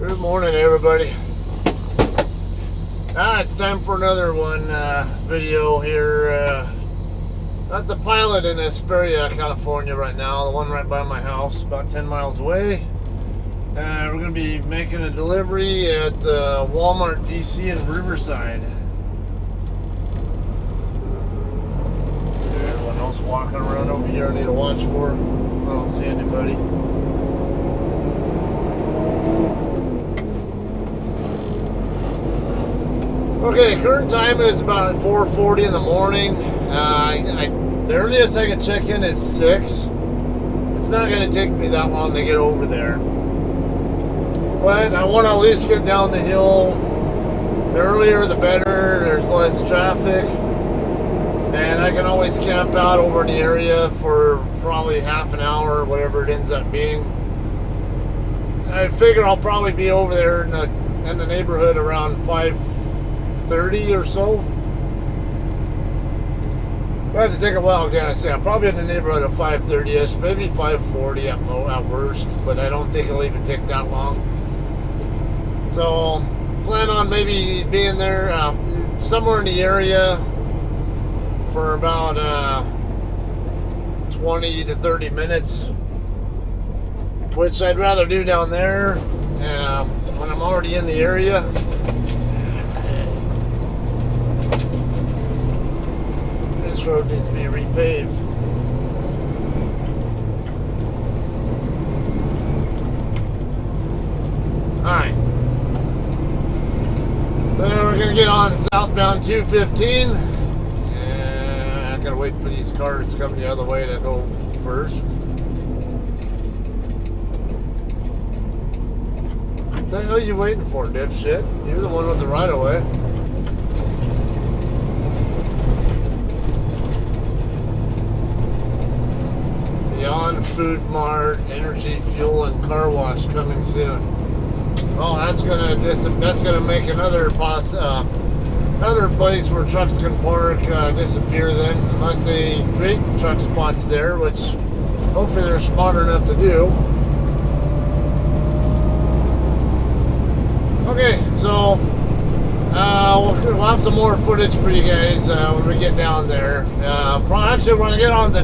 Good morning, everybody. It's time for another one video here. At the pilot in Hesperia, California right now, the one right by my house, about 10 miles away. We're going to be making a delivery at the Walmart DC in Riverside. Is there anyone else walking around over here I need to watch for? I don't see anybody. Okay, current time is about 4:40 in the morning. The earliest I can check in is 6. It's not going to take me that long to get over there. But I want to at least get down the hill. The earlier the better, there's less traffic. And I can always camp out over in the area for probably half an hour or whatever it ends up being. I figure I'll probably be over there in the neighborhood around 5:30 or so. I had to take a while, guys. Yeah, probably in the neighborhood of 5:30ish, maybe 5:40 at worst, but I don't think it'll even take that long. So, plan on maybe being there somewhere in the area for about 20 to 30 minutes, which I'd rather do down there when I'm already in the area. This road needs to be repaved. Alright. Then we're going to get on southbound 215. And I gotta wait for these cars to come the other way to go first. What the hell are you waiting for, dipshit? You're the one with the right of way. Beyond Food Mart, Energy, Fuel, and Car Wash coming soon. Oh, that's gonna make another place where trucks can park disappear then, unless they create truck spots there, which hopefully they're smart enough to do. Okay, so we'll have some more footage for you guys when we get down there. Actually, when I get on the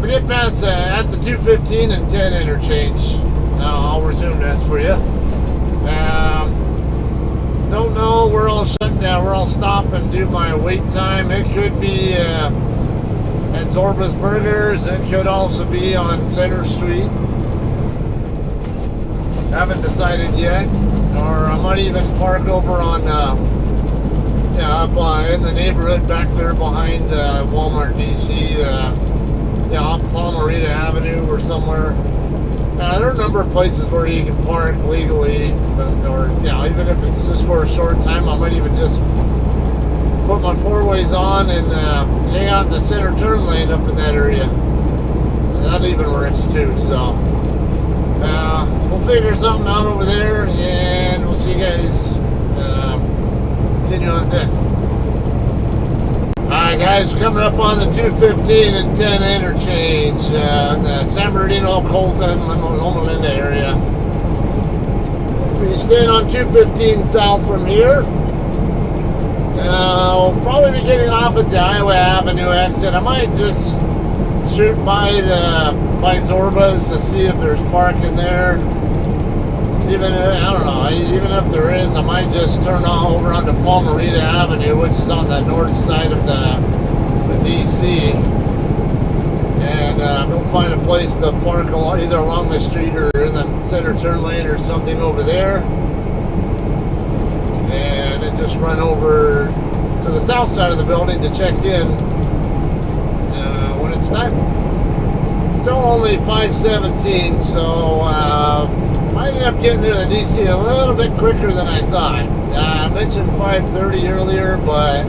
we get past at the 215 and 10 interchange. I'll resume this for you. Don't know where I'll shut down, where I'll stop and do my wait time. It could be at Zorba's Burgers. It could also be on Center Street. Haven't decided yet. Or I might even park over on up in the neighborhood back there behind Walmart DC. Off Palmerita Avenue or somewhere. There are a number of places where you can park legally, or even if it's just for a short time, I might even just put my four-ways on and hang out in the center turn lane up in that area. And that even works too. So we'll figure something out over there, and we'll see you guys continue on then. Alright guys, we're coming up on the 215 and 10 interchange in the San Bernardino, Colton, Loma Linda area. We're staying on 215 south from here. We'll probably be getting off at the Iowa Avenue exit. I might just shoot by Zorba's to see if there's parking there. Even if there is, I might just turn over onto Palmerita Avenue, which is on the north side of the DC, and we'll find a place to park either along the street or in the center turn lane or something over there, and then just run over to the south side of the building to check in when it's time. Still only 5:17, so I ended up getting to the DC a little bit quicker than I thought. I mentioned 5:30 earlier, but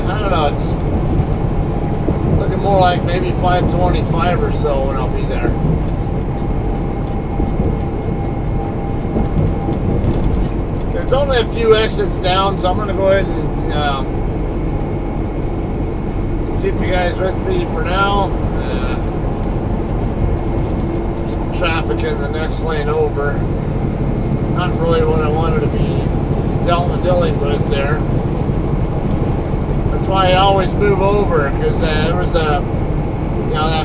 I don't know. It's looking more like maybe 5:25 or so when I'll be there. There's only a few exits down, so I'm going to go ahead and keep you guys with me for now. traffic in the next lane over. Not really what I wanted to be dealing with there. That's why I always move over, because there was that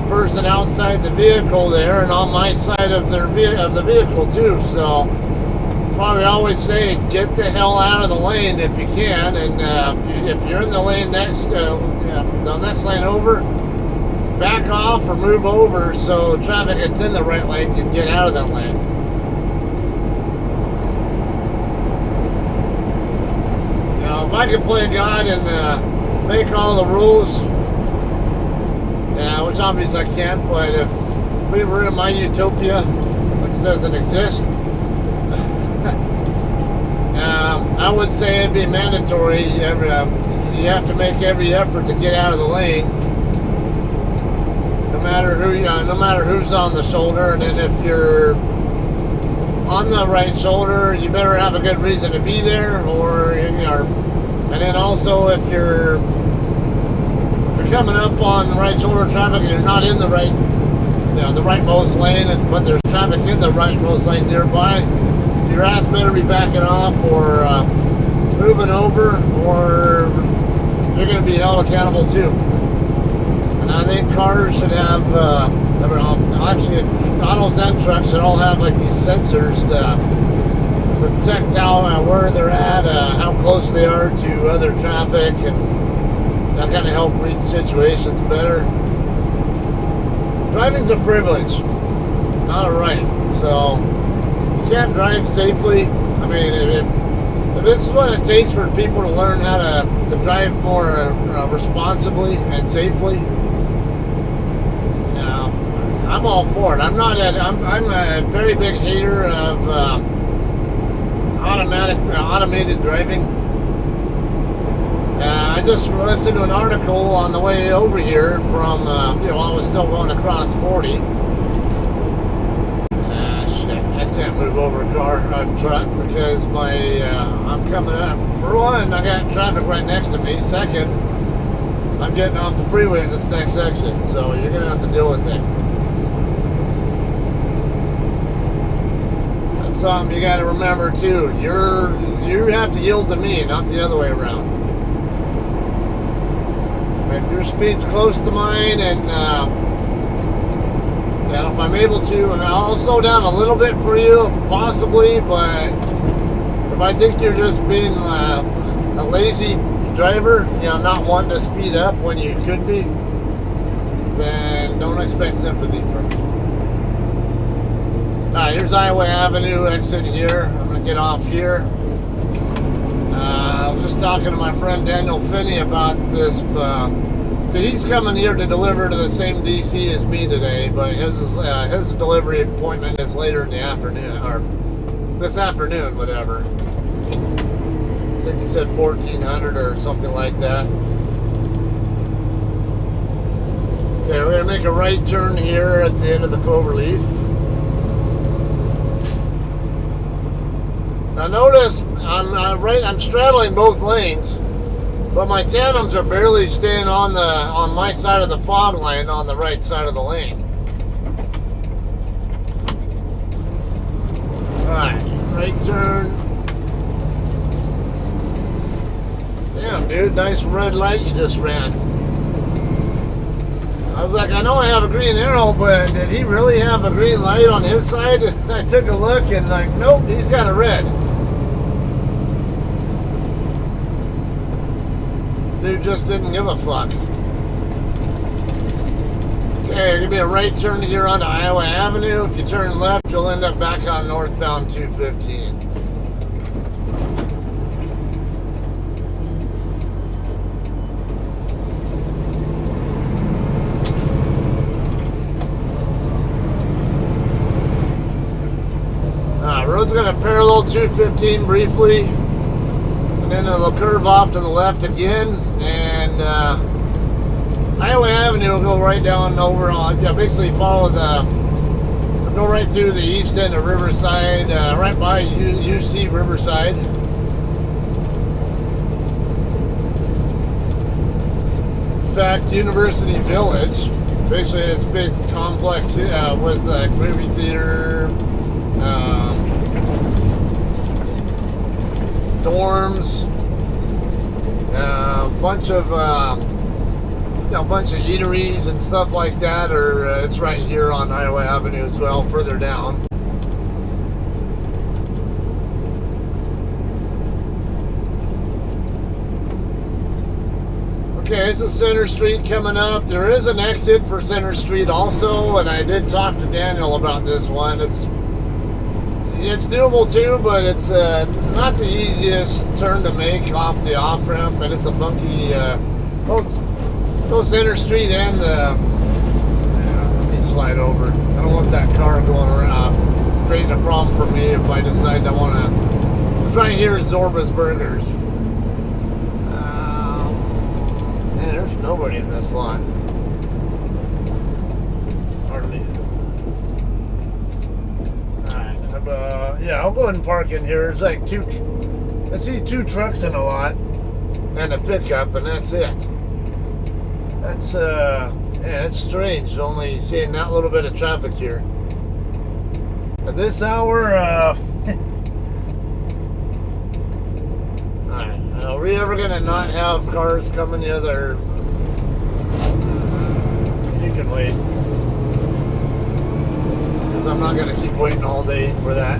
person outside the vehicle there, and on my side of the vehicle too. So that's why we always say, get the hell out of the lane if you can, and if you're in the lane the next lane over, back off or move over so traffic that's in the right lane can get out of that lane. Now, if I could play God and make all the rules, which obviously I can't, but if we were in my utopia, which doesn't exist, I would say it'd be mandatory. You have to make every effort to get out of the lane, no matter who's on the shoulder. And then if you're on the right shoulder, you better have a good reason to be there, and then also if you're coming up on the right shoulder traffic and you're not in the rightmost lane, but there's traffic in the rightmost lane nearby, your ass better be backing off or moving over, or you're going to be held accountable too. And I think cars should have, actually autos and trucks should all have like these sensors to protect where they're at, how close they are to other traffic, and that kind of help read situations better. Driving's a privilege, not a right. So if you can't drive safely, I mean, if this is what it takes for people to learn how to drive more responsibly and safely, I'm all for it. I'm a very big hater of automated driving. I just listened to an article on the way over here from, I was still going across 40. Shit, I can't move over a truck because I'm coming up. For one, I got traffic right next to me. Second, I'm getting off the freeway at this next exit, so you're going to have to deal with it. That's something you got to remember too. You have to yield to me, not the other way around. If your speed's close to mine, and if I'm able to, and I'll slow down a little bit for you, possibly, but if I think you're just being a lazy driver, not wanting to speed up when you could be, then don't expect sympathy from me. Alright, here's Highway Avenue exit here. I'm going to get off here. I was just talking to my friend Daniel Finney about this. He's coming here to deliver to the same DC as me today, but his delivery appointment is later in the afternoon, or this afternoon, whatever. I think he said 1400 or something like that. Okay, we're going to make a right turn here at the end of the Cloverleaf. Now notice, I'm straddling both lanes, but my tandems are barely staying on my side of the fog line on the right side of the lane. Alright, right turn. Damn, dude, nice red light you just ran. I was like, I know I have a green arrow, but did he really have a green light on his side? I took a look and nope, he's got a red. Dude just didn't give a fuck. Okay, gonna be a right turn here onto Iowa Avenue. If you turn left, you'll end up back on northbound 215. Road's gonna parallel 215 briefly, and then it'll curve off to the left again, and Iowa Avenue will go right down over on, basically follow go right through the east end of Riverside, right by UC Riverside. In fact, University Village. basically this big complex with a movie theater, dorms, bunch of eateries and stuff like that. Or it's right here on Iowa Avenue as well, further down. Okay, this is Center Street coming up. There is an exit for Center Street also, and I did talk to Daniel about this one. It's doable too, but it's not the easiest turn to make off the off-ramp, and it's a funky, both Center Street and the, let me slide over. I don't want that car going around, creating a problem for me if I decide I want to. It's right here is Zorba's Burgers. There's nobody in this lot. Hardly. Alright, yeah, I'll go ahead and park in here. There's like I see 2 trucks in a lot and a pickup, and that's it. That's, yeah, it's strange only seeing that little bit of traffic here. At this hour, are we ever going to not have cars coming the other? You can wait. Because I'm not going to keep waiting all day for that.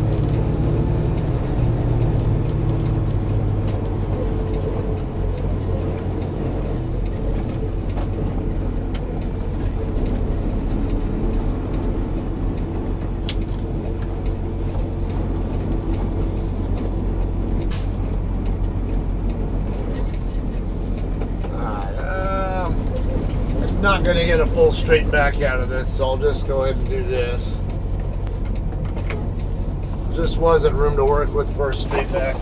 Not going to get a full straight back out of this, so I'll just go ahead and do this. Just wasn't room to work with for a straight back.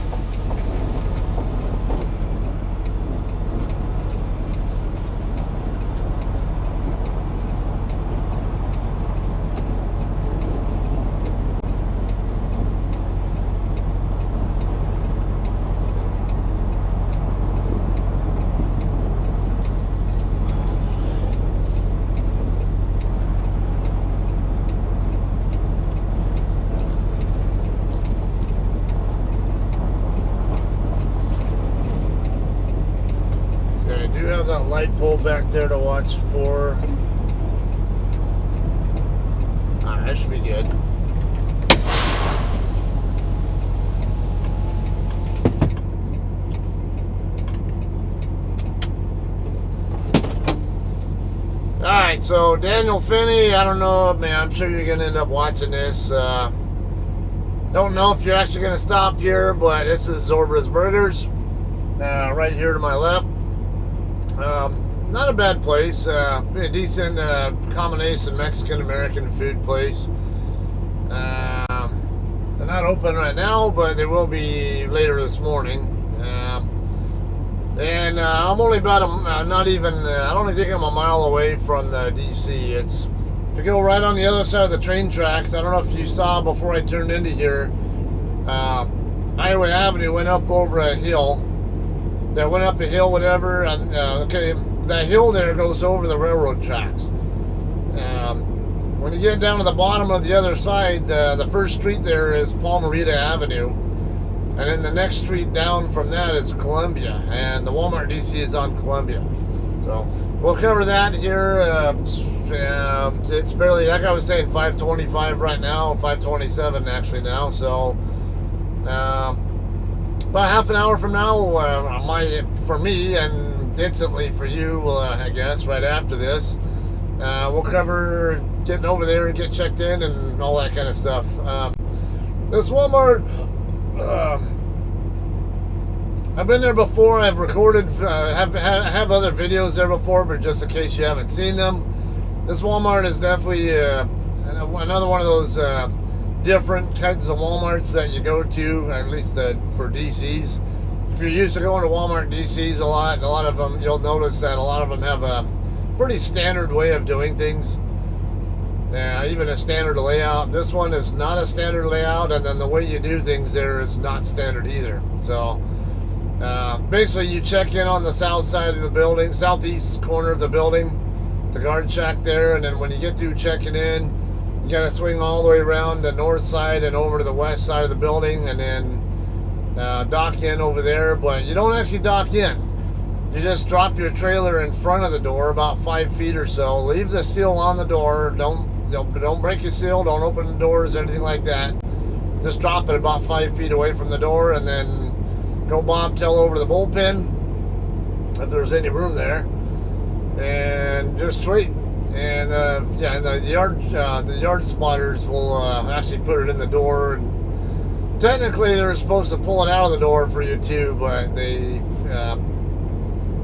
That light pole back there to watch for. Alright, that should be good. Alright, so Daniel Finney, I don't know, man, I'm sure you're going to end up watching this. Don't know if you're actually going to stop here, but this is Zorba's Burgers, right here to my left. Not a bad place, a decent combination Mexican-American food place. They're not open right now, but they will be later this morning. And I'm only about not even, I don't think I'm a mile away from the DC. It's, if you go right on the other side of the train tracks, I don't know if you saw before I turned into here, Iowa Avenue went up over a hill. That went up a hill, whatever, and okay, that hill there goes over the railroad tracks. When you get down to the bottom of the other side, the first street there is Palmerita Avenue, and then the next street down from that is Columbia, and the Walmart DC is on Columbia. So we'll cover that here. It's barely, like I was saying, 5:25 right now, 5:27 actually now. So. About half an hour from now, for me, and instantly for you, I guess, right after this, we'll cover getting over there and get checked in and all that kind of stuff. This Walmart, I've been there before. I've recorded, have other videos there before, but just in case you haven't seen them, this Walmart is definitely another one of those different kinds of Walmarts that you go to, at least for DCs. If you're used to going to Walmart DCs a lot of them, you'll notice that a lot of them have a pretty standard way of doing things. Even a standard layout. This one is not a standard layout, and then the way you do things there is not standard either. So basically you check in on the south side of the building, southeast corner of the building, the guard shack there, and then when you get through checking in, you gotta swing all the way around the north side and over to the west side of the building, and then dock in over there. But you don't actually dock in. You just drop your trailer in front of the door about 5 feet or so. Leave the seal on the door. Don't break your seal. Don't open the doors, anything like that. Just drop it about 5 feet away from the door, and then go bobtail over to the bullpen if there's any room there, and just wait. And the yard spotters will actually put it in the door. And technically, they're supposed to pull it out of the door for you too, but they.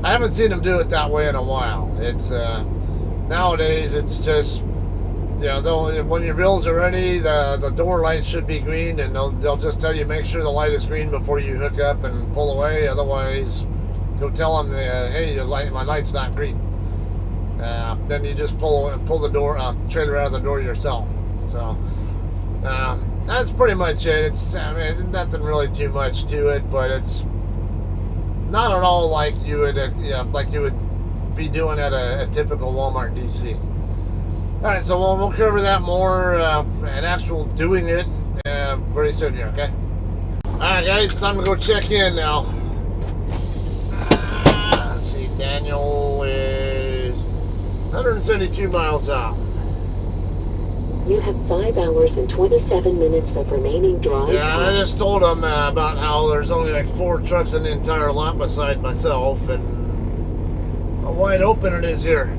I haven't seen them do it that way in a while. It's nowadays it's just, when your bills are ready, the door light should be green, and they'll just tell you make sure the light is green before you hook up and pull away. Otherwise, go tell them, hey, my light's not green. Then you just pull the door trailer out of the door yourself. So that's pretty much it. It's nothing really too much to it, but it's not at all like you would be doing at a typical Walmart DC. All right, so we'll cover that more and actual doing it very soon here. Okay. All right, guys, time to go check in now. Let's see, Daniel is 172 miles out. You have 5 hours and 27 minutes of remaining drive time. Yeah, I just told them about how there's only like 4 trucks in the entire lot beside myself, and how wide open it is here.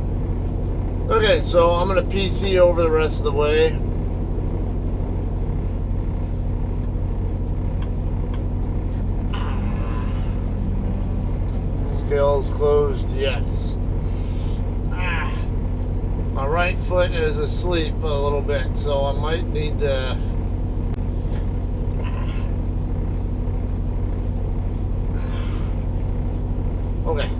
Okay, so I'm going to PC over the rest of the way. Scales closed, yes. My right foot is asleep a little bit, so I might need to... Okay.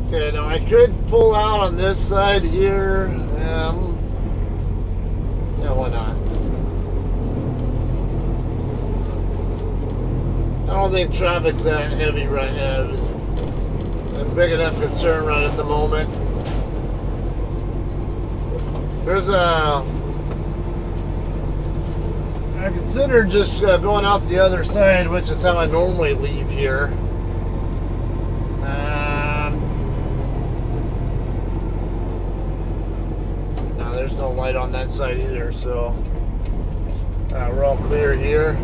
Okay, now I could pull out on this side here. Yeah, why not? I don't think traffic's that heavy right now. It's a big enough concern right at the moment. I considered just going out the other side, which is how I normally leave here. No, there's no light on that side either, so we're all clear here.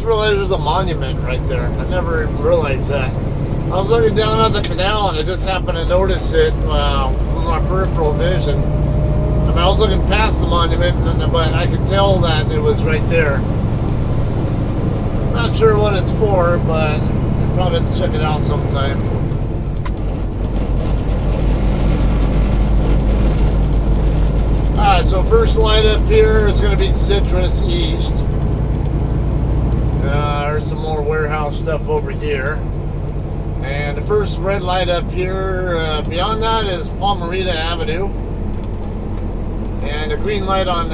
Realized there's a monument right there. I never even realized that. I was looking down at the canal and I just happened to notice it with my peripheral vision. I was looking past the monument, but I could tell that it was right there. Not sure what it's for, but I'll probably have to check it out sometime. Alright, so first light up here is going to be Citrus East. There's some more warehouse stuff over here. And the first red light up here, beyond that is Palmerita Avenue. And the green light on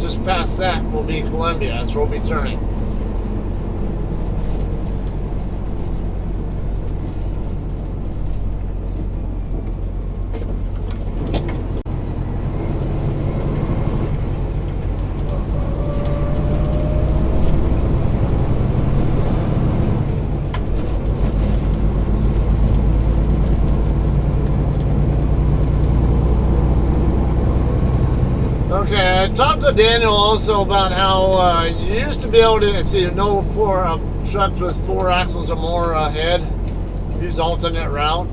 just past that will be Columbia. That's where we'll be turning. Okay, I talked to Daniel also about how you used to be able to see trucks with 4 axles or more ahead. Use alternate route.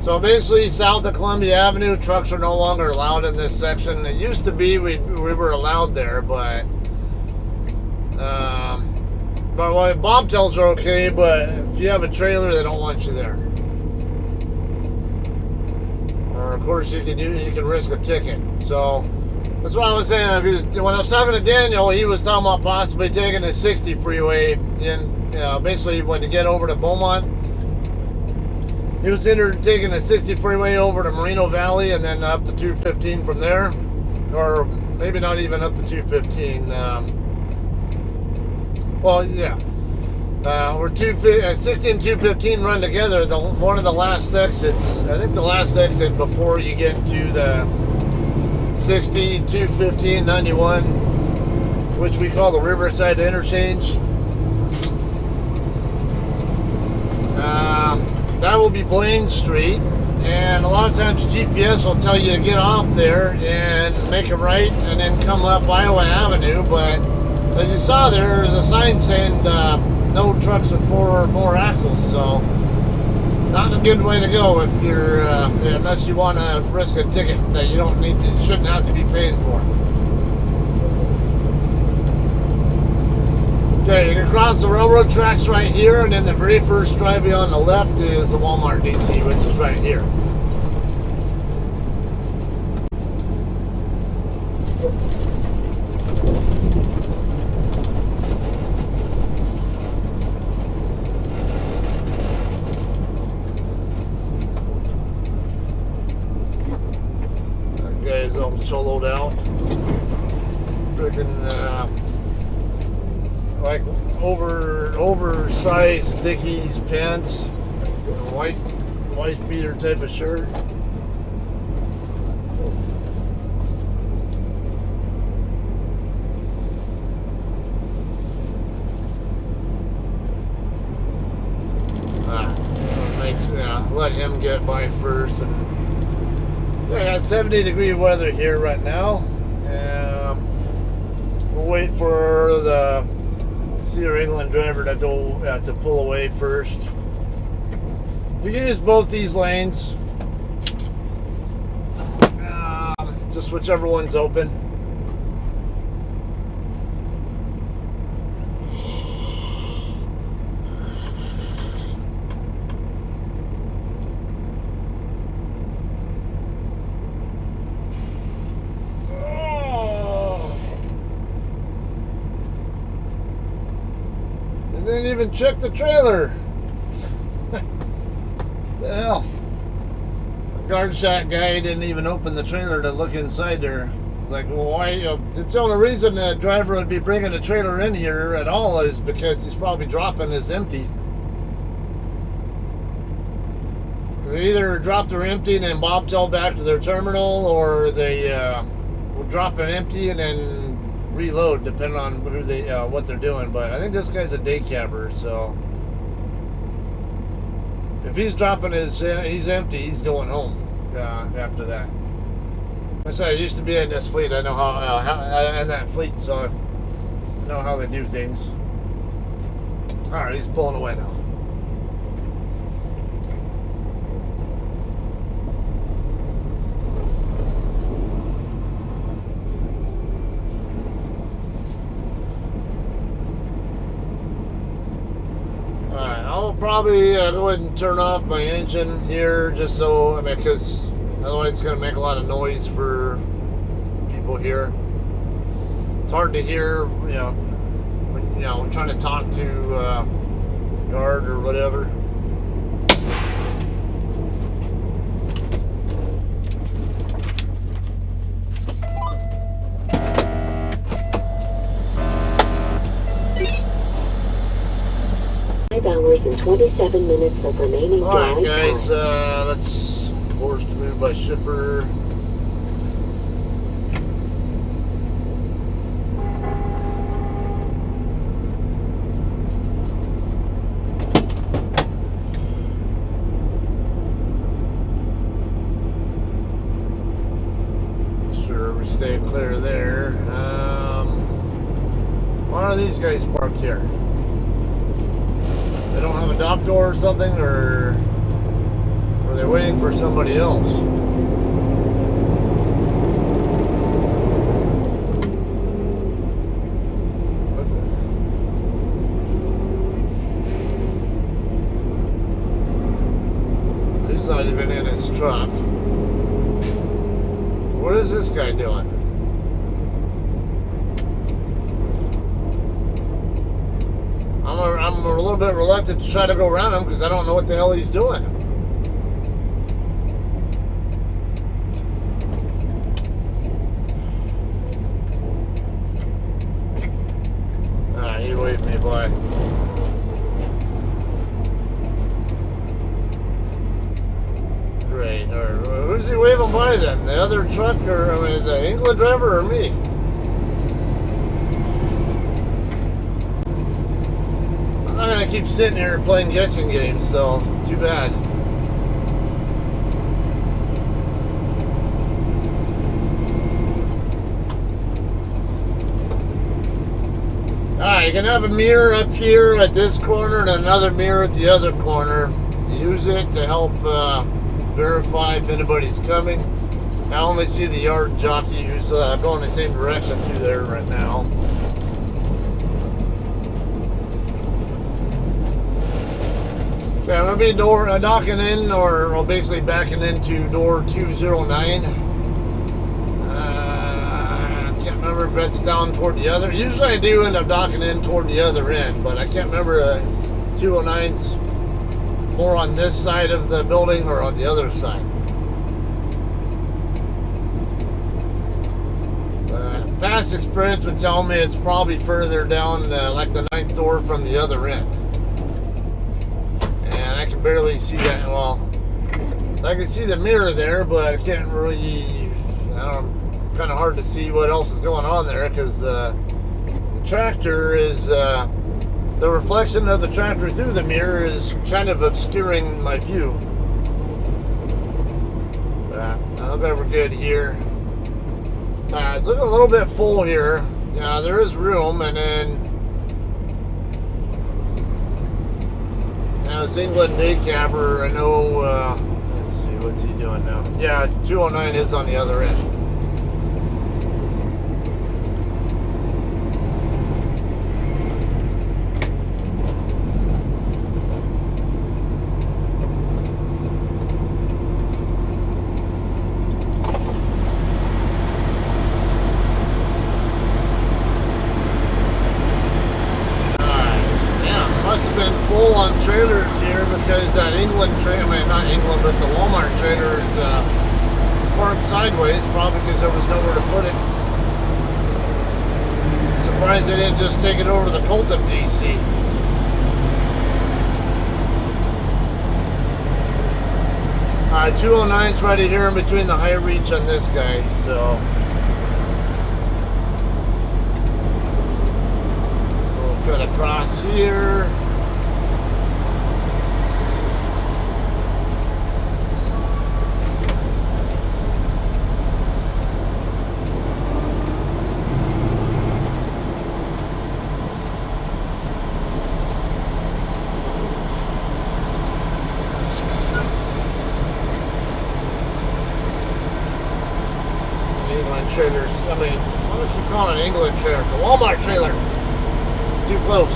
So basically, south of Columbia Avenue, trucks are no longer allowed in this section. It used to be we were allowed there, but bobtails are okay. But if you have a trailer, they don't want you there. Or of course, you can risk a ticket. So. That's what I was saying. When I was talking to Daniel, he was talking about possibly taking the 60 freeway basically when you get over to Beaumont, he was taking the 60 freeway over to Moreno Valley and then up to 215 from there, or maybe not even up to 215. Well, yeah. Or 60 and 215 run together. One of the last exits, I think the last exit before you get to the 60, 215, 91, which we call the Riverside Interchange. That will be Blaine Street, and a lot of times GPS will tell you to get off there and make a right and then come up Iowa Avenue, but as you saw there's a sign saying no trucks with 4 or more axles, so not a good way to go if you're unless you want to risk a ticket that you shouldn't have to be paying for. Okay, you can cross the railroad tracks right here, and then the very first driveway on the left is the Walmart DC, which is right here. That guy's all soloed out. Freaking like oversized Dickies pants, white wife beater type of shirt. Let him get by first. And I got 70-degree weather here right now. We'll wait for the Cedar England driver to go to pull away first. You can use both these lanes, just whichever one's open. Didn't even check the trailer. The hell? The guard shack guy didn't even open the trailer to look inside there. It's like, well, why? It's the only reason the driver would be bringing the trailer in here at all is because he's probably dropping his empty. They either drop their empty and then bobtail back to their terminal, or they will drop an empty and then reload, depending on who what they're doing. But I think this guy's a day cabber, so if he's dropping he's empty, he's going home after that. I said I used to be in this fleet. I know how in that fleet, so I know how they do things. All right, he's pulling away now. Probably go ahead and turn off my engine here, just so, because otherwise it's going to make a lot of noise for people here. It's hard to hear, when trying to talk to guard or whatever. 5 hours and 27 minutes of remaining drive time. Alright guys, let's force to move by shipper. Sure we stay clear there. Why are these guys parked here? They don't have a dock door or something, or are they waiting for somebody else? He's not even in his truck. What is this guy doing? I'm a little bit reluctant to try to go around him because I don't know what the hell he's doing. He waved me by. Great. Or who's he waving by then? The other truck, or I mean, the England driver, or me? I'm not gonna keep sitting here playing guessing games, so too bad. Alright, you can have a mirror up here at this corner and another mirror at the other corner. Use it to help verify if anybody's coming. I only see the yard jockey who's going the same direction through there right now. Okay, I'm going to be docking in, or basically backing into door 209. Can't remember if that's down toward the other. Usually I do end up docking in toward the other end, but I can't remember 209's more on this side of the building or on the other side. Past experience would tell me it's probably further down, like the 9th door from the other end. And I can barely see that. Well, I can see the mirror there, but I can't really, I don't know. Kind of hard to see what else is going on there because the tractor is the reflection of the tractor through the mirror is kind of obscuring my view. I hope we're good here. It's looking a little bit full here. Yeah, there is room, and then this England day cabber, I know. Let's see, what's he doing now? Yeah, 209 is on the other end. On trailers here because that England trailer, I mean not England, but the Walmart trailer is parked sideways, probably because there was nowhere to put it. Surprised they didn't just take it over to the Colton DC. Alright, 209's right here in between the high reach on this guy, so we'll cut across here. Trailers. I mean, what would you call an England trailer? It's a Walmart trailer. It's too close.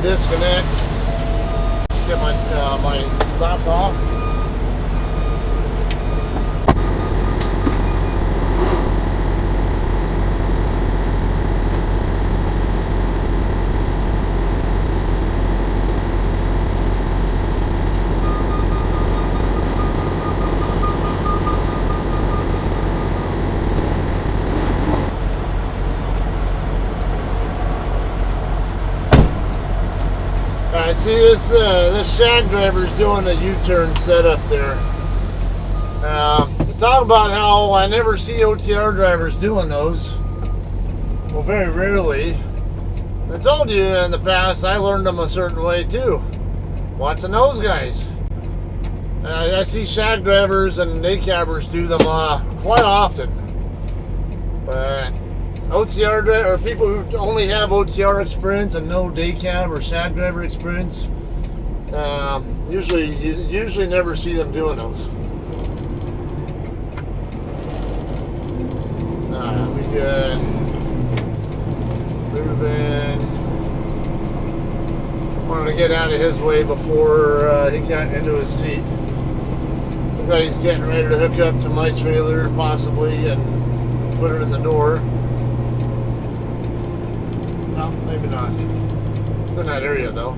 Disconnect. Get my laptop off. I see this shag driver's doing a U-turn setup there. Talk about how I never see OTR drivers doing those. Well, very rarely. I told you in the past I learned them a certain way too. Watching those guys. I see shag drivers and day cabbers do them quite often. But OTR driver, or people who only have OTR experience and no day cab or shag driver experience, usually never see them doing those. We got moving. Wanted to get out of his way before he got into his seat. Looks like he's getting ready to hook up to my trailer, possibly, and put it in the door. No, maybe not. It's in that area, though.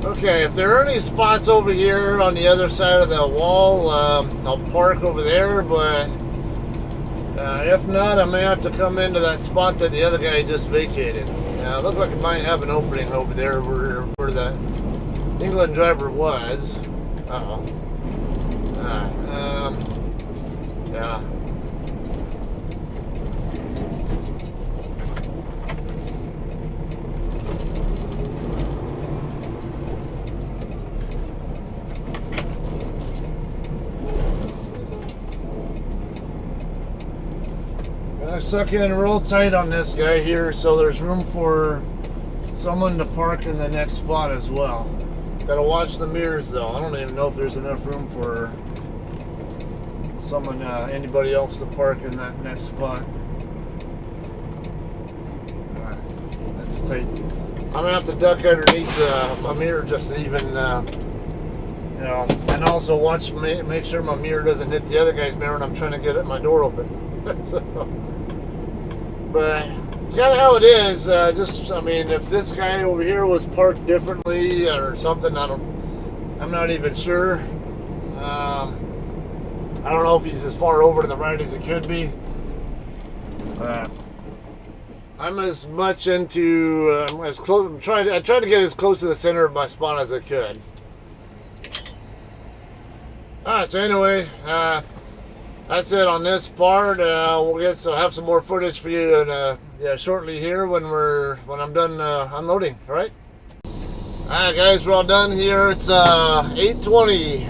Okay, if there are any spots over here on the other side of the wall, I'll park over there, but if not, I may have to come into that spot that the other guy just vacated. It looked like it might have an opening over there where the England driver was. Uh-oh. Yeah. I suck in real tight on this guy here, so there's room for someone to park in the next spot as well. Gotta watch the mirrors though. I don't even know if there's enough room for someone, anybody else to park in that next spot. Alright, that's tight. I'm gonna have to duck underneath my mirror just to even, and also watch, make sure my mirror doesn't hit the other guy's mirror when I'm trying to get my door open. So, but kind of how it is. I mean, if this guy over here was parked differently or something, I'm not even sure. I don't know if he's as far over to the right as he could be. I'm as much into as close. I tried to get as close to the center of my spot as I could. All right. So anyway, that's it on this part. We'll have some more footage for you shortly here when I'm done unloading. All right. All right, guys, we're all done here. It's 8:20.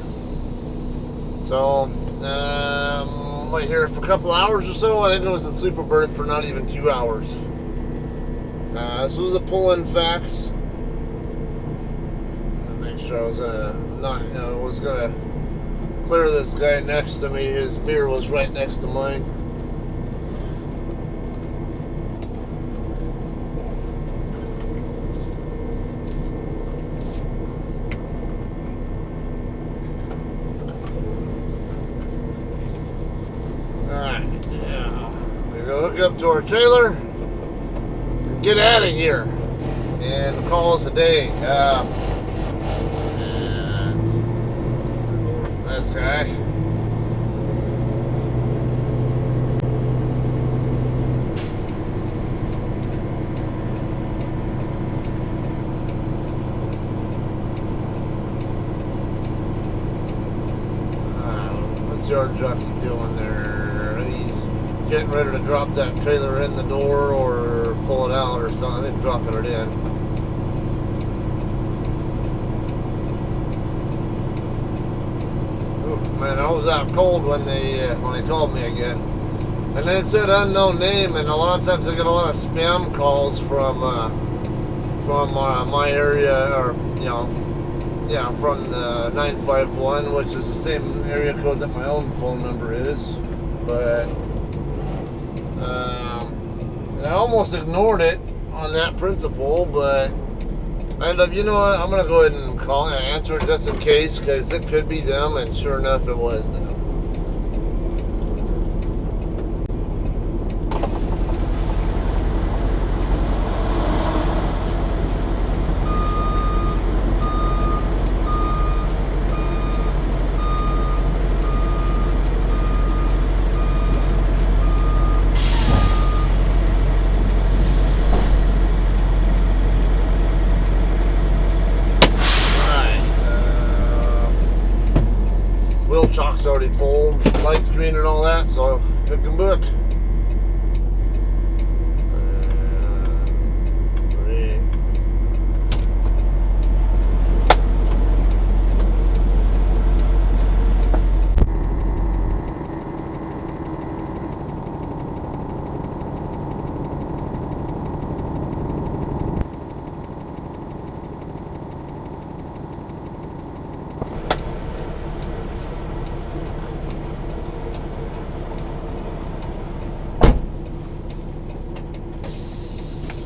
So I'm right here for a couple hours or so. I think I was in sleeper berth for not even 2 hours. This was a pull-in fax. Make sure I was gonna clear this guy next to me. His mirror was right next to mine. Alright, yeah. We go hook up to our trailer and get out of here and call us a day. This guy. What's your jockey doing there? He's getting ready to drop that trailer in the door or pull it out or something. I think dropping it in. Man, I was out cold when they called me again, and they said unknown name, and a lot of times I get a lot of spam calls from my area, or from the 951, which is the same area code that my own phone number is. But I almost ignored it on that principle, but I ended up, you know what, I'm going to go ahead and call and answer it just in case, because it could be them, and sure enough, it was them.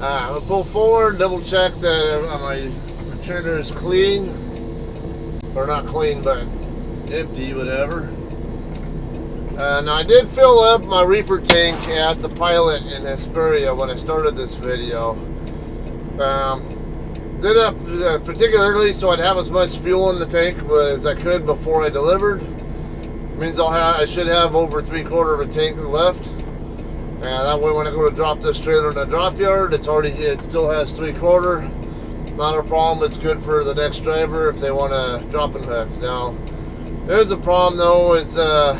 I'm gonna pull forward, double check that my trailer is clean, or not clean, but empty, whatever. Now I did fill up my reefer tank at the Pilot in Hesperia when I started this video. Did it particularly so I'd have as much fuel in the tank as I could before I delivered. Means I should have over 3/4 of a tank left. And that way when I go to drop this trailer in the drop yard, it still has 3/4. Not a problem. It's good for the next driver if they want to drop and hook. Now, there's a problem though, is oh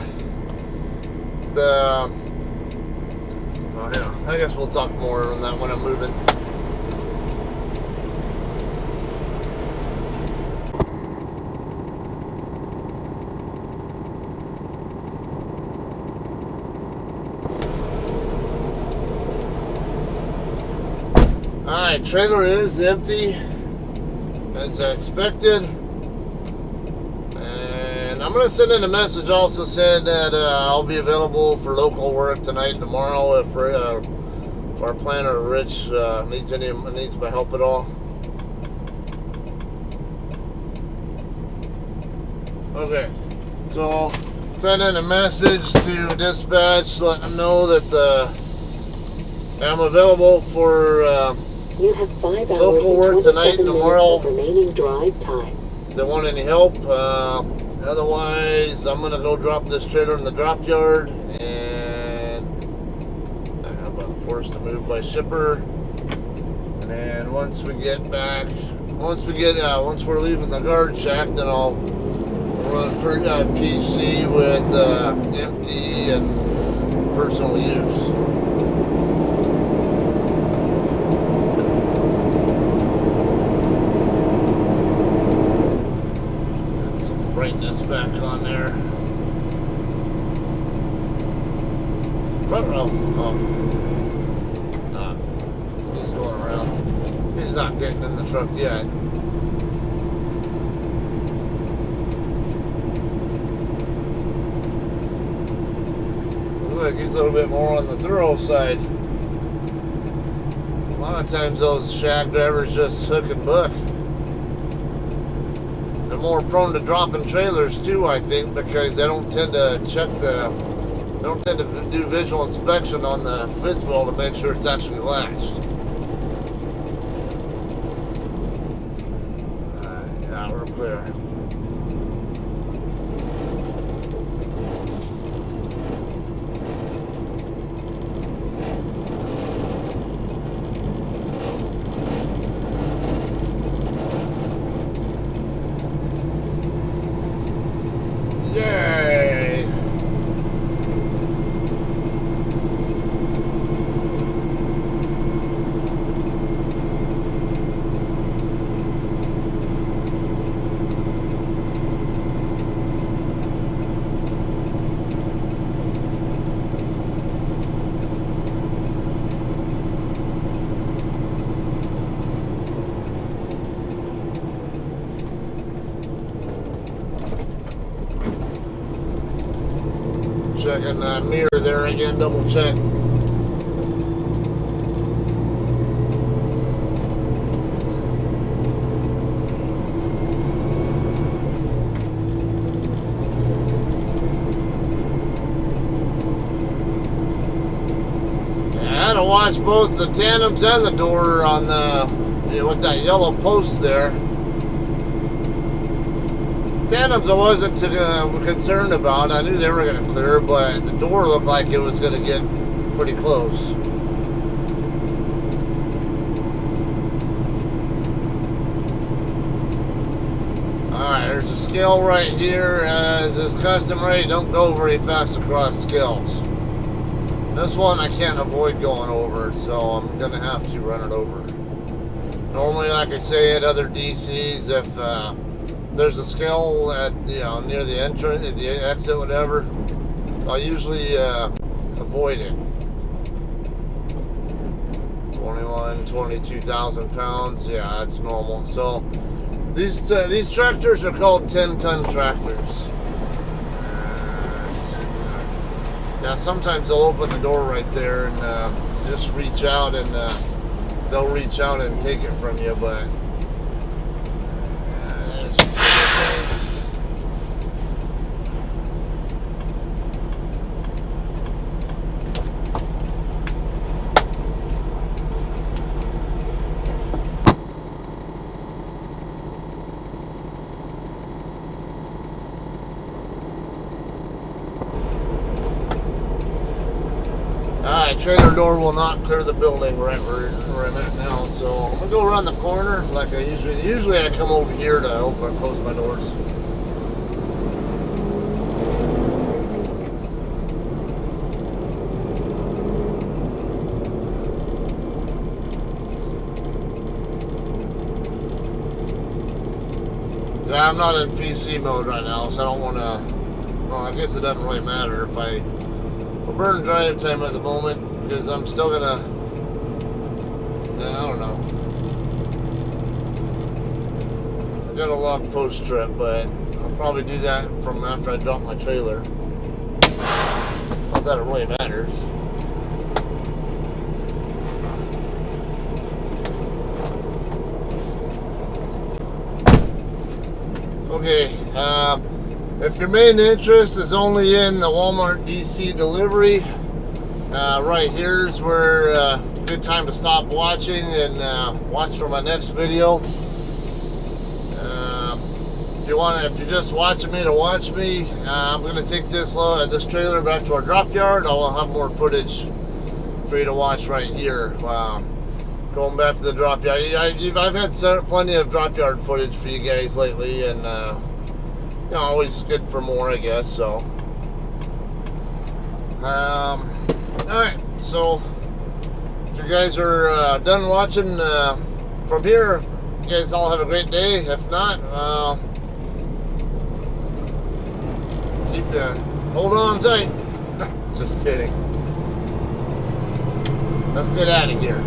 yeah, I guess we'll talk more on that when I'm moving. Alright, trailer is empty as I expected. And I'm going to send in a message also saying that I'll be available for local work tonight and tomorrow if our planner Rich needs my help at all. Okay, so send in a message to dispatch letting them know that I'm available for you have 5 hours local work and tonight 27 and minutes tomorrow. of remaining drive time. If they want any help, otherwise I'm gonna go drop this trailer in the drop yard, and I'm forced to move by shipper. And then once we're leaving the guard shack, then I'll run PC with empty and personal use. Brightness back on there. Oh, he's going around. He's not getting in the truck yet. Looks like he's a little bit more on the thorough side. A lot of times those shack drivers just hook and book. They're more prone to dropping trailers too, I think, because they don't tend to do visual inspection on the fifth wheel to make sure it's actually latched. Yeah, we're clear. Yay! Checking that mirror there again, double check. I had to watch both the tandems and the door on with that yellow post there. Tandems I wasn't concerned about. I knew they were going to clear, but the door looked like it was going to get pretty close. Alright, there's a scale right here. As is customary, don't go very fast across scales. This one I can't avoid going over, so I'm going to have to run it over. Normally, like I say at other DCs, if there's a scale at near the entrance, the exit, whatever, I'll usually avoid it. 22,000 pounds, yeah, that's normal. So these tractors are called 10-ton tractors. Now sometimes they'll open the door right there and just reach out and they'll reach out and take it from you, but alright, trailer door will not clear the building right where I'm at now, so I'm gonna go around the corner like I usually I come over here to open and close my doors. Yeah, I'm not in PC mode right now, so I don't want to. Well, I guess it doesn't really matter if I burn drive time at the moment, because I'm still gonna. I don't know. I got a log post trip, but I'll probably do that from after I drop my trailer. Not that it really matters. Okay, if your main interest is only in the Walmart DC delivery, right here's where good time to stop watching and watch for my next video. If you're just watching me to watch me, I'm going to take this trailer back to our drop yard. I'll have more footage for you to watch right here. Going back to the drop yard. I've had plenty of drop yard footage for you guys lately, and always good for more, I guess. So, all right. So, if you guys are done watching from here, you guys all have a great day. If not, hold on tight. Just kidding. Let's get out of here.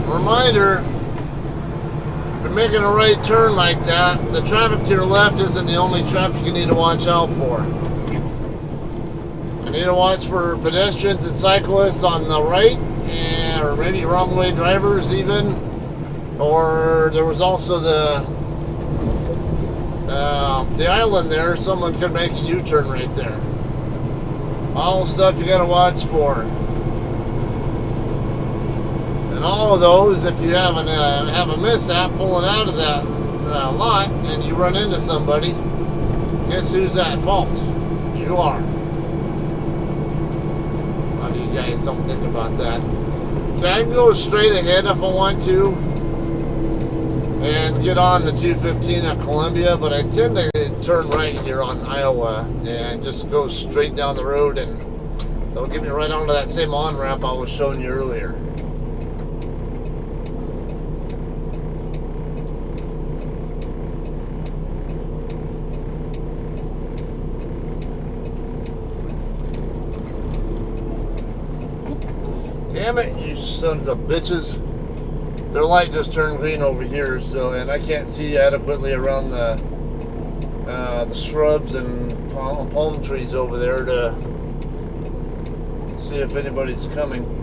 Reminder, if you're making a right turn like that, the traffic to your left isn't the only traffic you need to watch out for. You need to watch for pedestrians and cyclists on the right, or maybe wrong way drivers even. Or there was also the island there. Someone could make a U-turn right there. All stuff you gotta watch for. And all of those, if you have a mishap pulling out of that lot and you run into somebody, guess who's at fault? You are. How do you guys don't think about that? Okay, I can go straight ahead if I want to and get on the 215 at Columbia, but I tend to turn right here on Iowa and just go straight down the road, and that'll get me right onto that same on-ramp I was showing you earlier. Damn it, you sons of bitches. Their light just turned green over here, and I can't see adequately around the shrubs and palm trees over there to see if anybody's coming.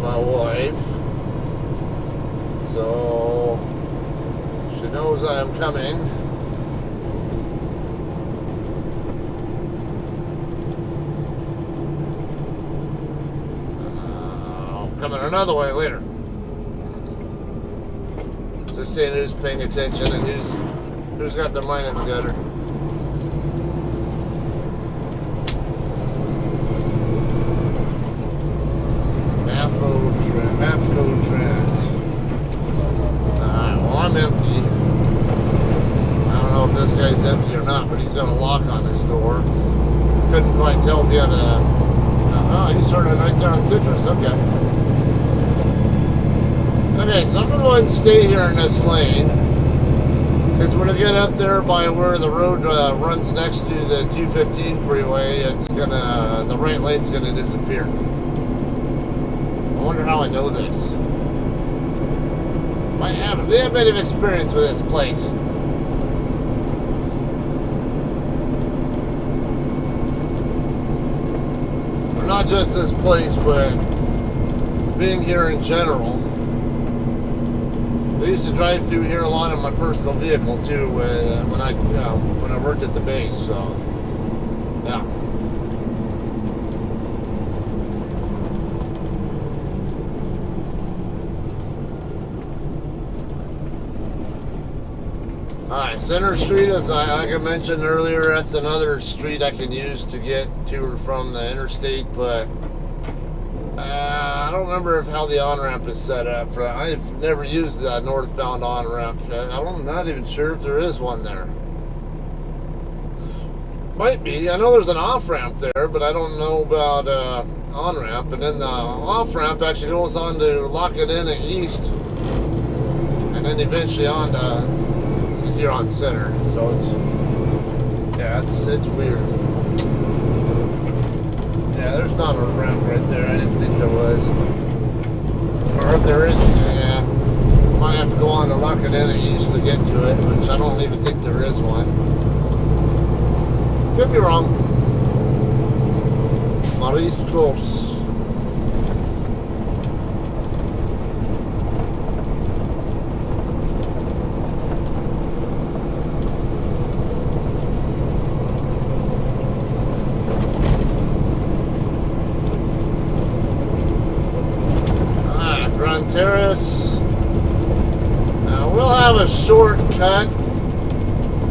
My wife, so she knows I am coming. I'll come in another way later. Just saying who's paying attention and who's got their mind in the gutter. Mapco Trans. Alright, well, I'm empty. I don't know if this guy's empty or not, but he's got a lock on his door. Couldn't quite tell if he had a... oh, he started right there on Citrus. Okay. Okay, so I'm going to go ahead and stay here in this lane. Because when I get up there by where the road runs next to the 215 freeway, it's gonna... the right lane's going to disappear. I wonder how I know this. Might have a little bit of experience with this place. Or not just this place, but being here in general. I used to drive through here a lot in my personal vehicle too, when I worked at the base. So, yeah. Alright, Center Street, as like I mentioned earlier, that's another street I can use to get to or from the interstate, but I don't remember how the on-ramp is set up for that. I've never used the northbound on-ramp. I'm not even sure if there is one there. Might be. I know there's an off-ramp there, but I don't know about on-ramp. And then the off-ramp actually goes on to lock it in at East, and then eventually on to here on Center. So it's, yeah, it's weird. Yeah, there's not a ramp right there. I didn't think there was. Or if there is, yeah, might have to go on to lock it in at East to get to it, which I don't even think there is one. Could be wrong. Mariscos. Terrace. We'll have a shortcut,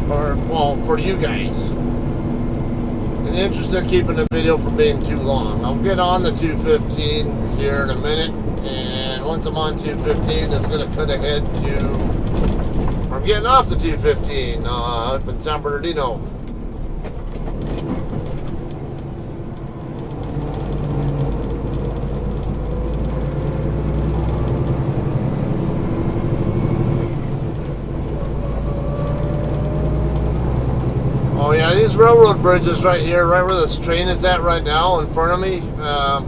or well, for you guys. In the interest of keeping the video from being too long, I'll get on the 215 here in a minute, and once I'm on 215, it's going to cut ahead to. I'm getting off the 215 up in San Bernardino. Oh yeah, these railroad bridges right here, right where this train is at right now in front of me. I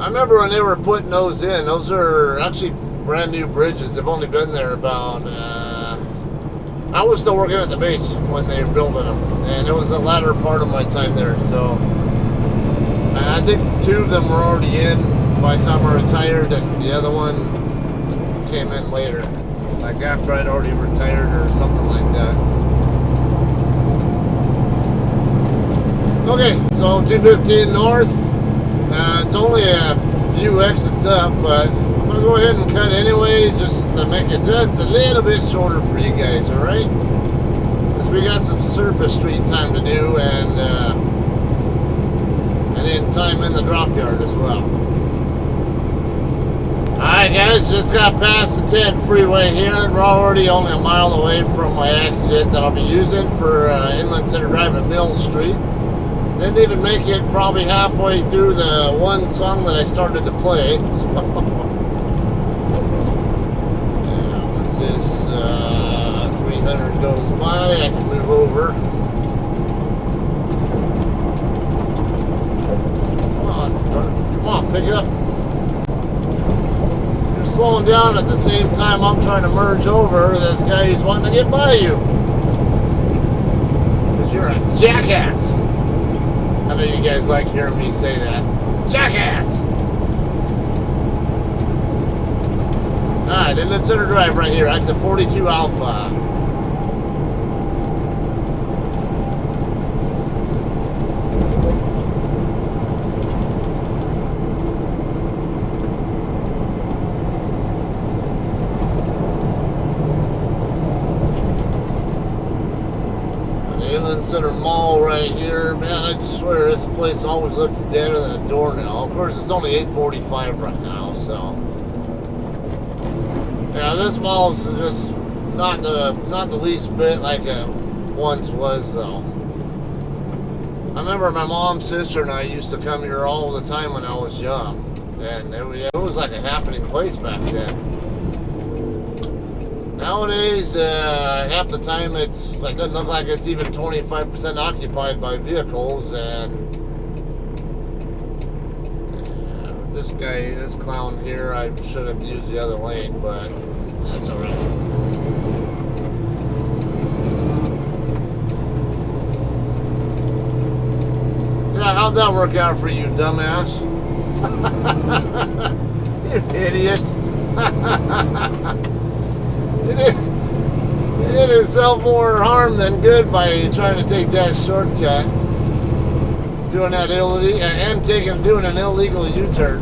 remember when they were putting those in. Those are actually brand new bridges. They've only been there about... I was still working at the base when they were building them. And it was the latter part of my time there. So I think 2 of them were already in by the time I retired. And the other one came in later. Like after I'd already retired or something like that. Okay, so 215 north, it's only a few exits up, but I'm going to go ahead and cut anyway, just to make it just a little bit shorter for you guys, alright? Because we got some surface street time to do, and then time in the drop yard as well. Alright guys, just got past the 10 freeway here, and we're already only a mile away from my exit that I'll be using for Inland Center Drive at Mill Street. Didn't even make it probably halfway through the one song that I started to play. So, yeah, once this 300 goes by, I can move over. Come on, pick up. You're slowing down at the same time I'm trying to merge over this guy who's wanting to get by you. Because you're a jackass. I know you guys like hearing me say that. Jackass! Alright, Inland Center Drive right here. Exit 42 Alpha. Inland Center Mall right here. Man, I swear this place always looks deader than a doornail. Of course, it's only 8:45 right now, so. Yeah, this mall is just not the least bit like it once was, though. I remember my mom, sister, and I used to come here all the time when I was young, and it was like a happening place back then. Nowadays, half the time it doesn't look like it's even 25% occupied by vehicles, and this clown here, I should have used the other lane, but that's all right. Yeah, how'd that work out for you, dumbass? You idiot. He did himself more harm than good by trying to take that shortcut, doing that doing an illegal U-turn.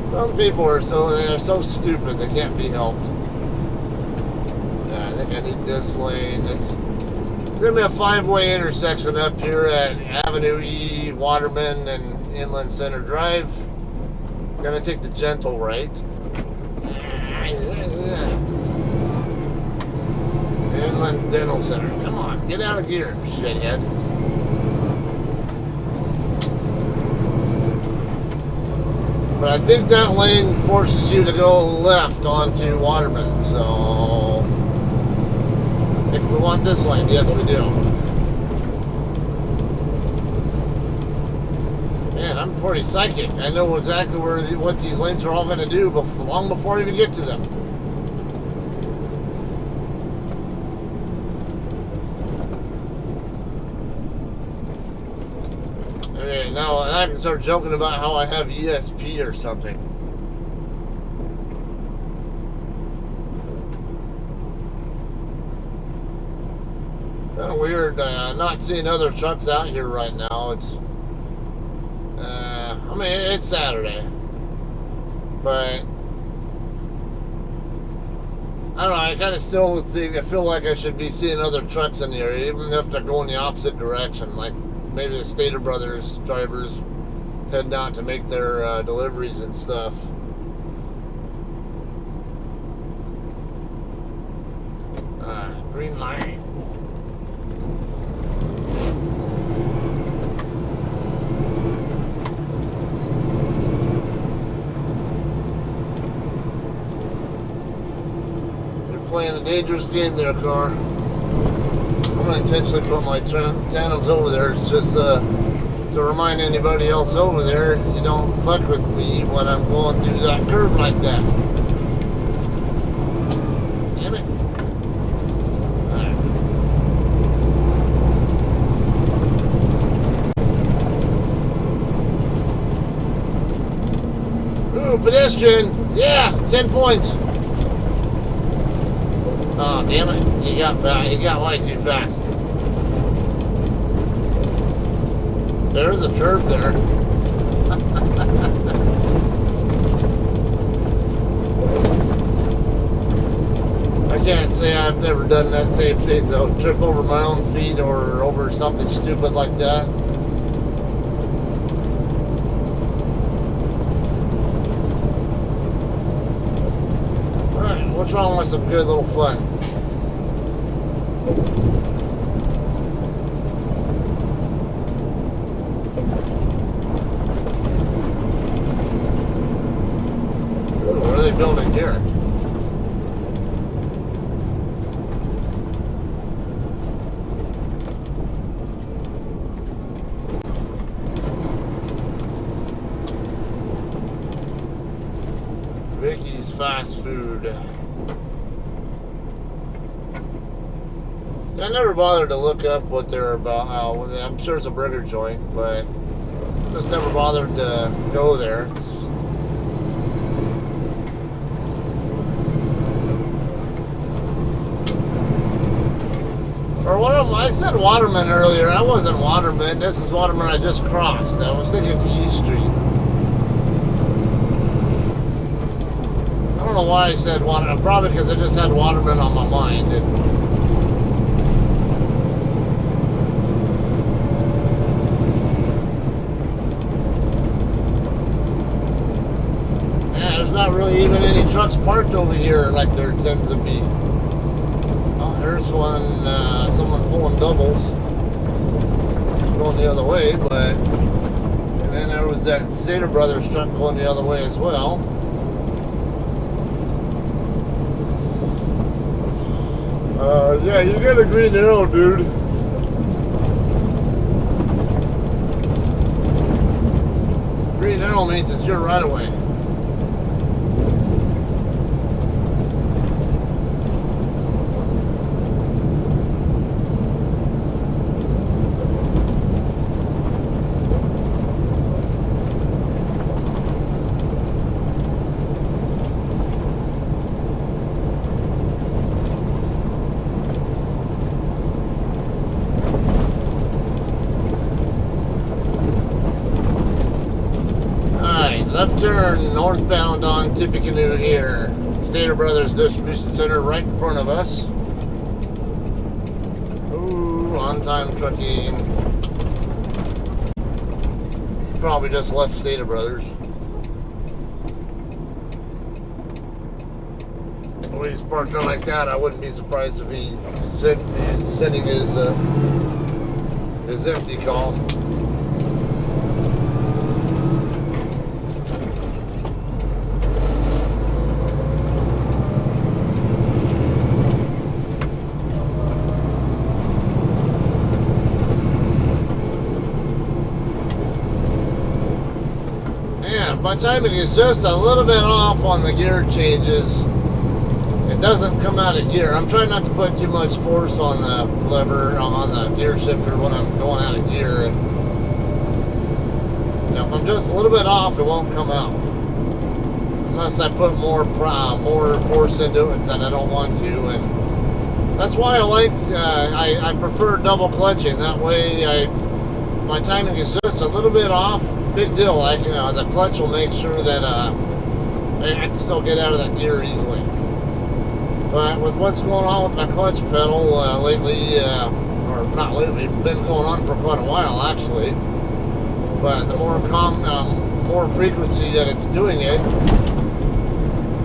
Some people are so stupid they can't be helped. Yeah, I think I need this lane. It's gonna be a 5-way intersection up here at Avenue E, Waterman, and Inland Center Drive. Gonna take the gentle right. Inland Dental Center. Come on, get out of gear, shithead. But I think that lane forces you to go left onto Waterman, so I think we want this lane. Yes, we do. Man, I'm pretty psychic. I know exactly what these lanes are all going to do long before I even get to them. Okay, now I can start joking about how I have ESP or something. Kind of weird not seeing other trucks out here right now. It's Saturday, but I don't know, I kind of still feel like I should be seeing other trucks in the area, even if they're going the opposite direction, like maybe the Stater Brothers drivers heading out to make their deliveries and stuff. Green light. Playing a dangerous game there, car. I'm going to intentionally put my tandems over there. It's just to remind anybody else over there, you don't fuck with me when I'm going through that curve like that. Damn it. Alright. Ooh, pedestrian. Yeah, 10 points. Oh, damn it. He got way too fast. There's a curve there. I can't say I've never done that same thing, though. Trip over my own feet or over something stupid like that. Alright, what's wrong with some good little fun? What are they building here? Vicky's Fast Food. I never bothered to look up what they're about. I'm sure it's a burger joint, but just never bothered to go there. Or what? I said Waterman earlier. I wasn't Waterman. This is Waterman I just crossed. I was thinking East Street. I don't know why I said Waterman. Probably because I just had Waterman on my mind. there's not really even any trucks parked over here like there tends to be. Oh, there's one, someone pulling doubles going the other way, but and then there was that Stater Brothers truck going the other way as well. Yeah, you got a green arrow, dude. Green arrow means it's your right of way. Left turn northbound on Tippecanoe here. Stater Brothers Distribution Center right in front of us. Ooh, on time trucking. Probably just left Stater Brothers. The way he's parked on like that, I wouldn't be surprised if he's sending his empty call. My timing is just a little bit off on the gear changes. It doesn't come out of gear. I'm trying not to put too much force on the lever, on the gear shifter when I'm going out of gear. And if I'm just a little bit off, it won't come out. Unless I put more force into it than I don't want to. And that's why I prefer double clutching. That way my timing is just a little bit off. Big deal. The clutch will make sure that I can still get out of that gear easily. But with what's going on with my clutch pedal lately, or not lately, it's been going on for quite a while actually. But the more frequency that it's doing it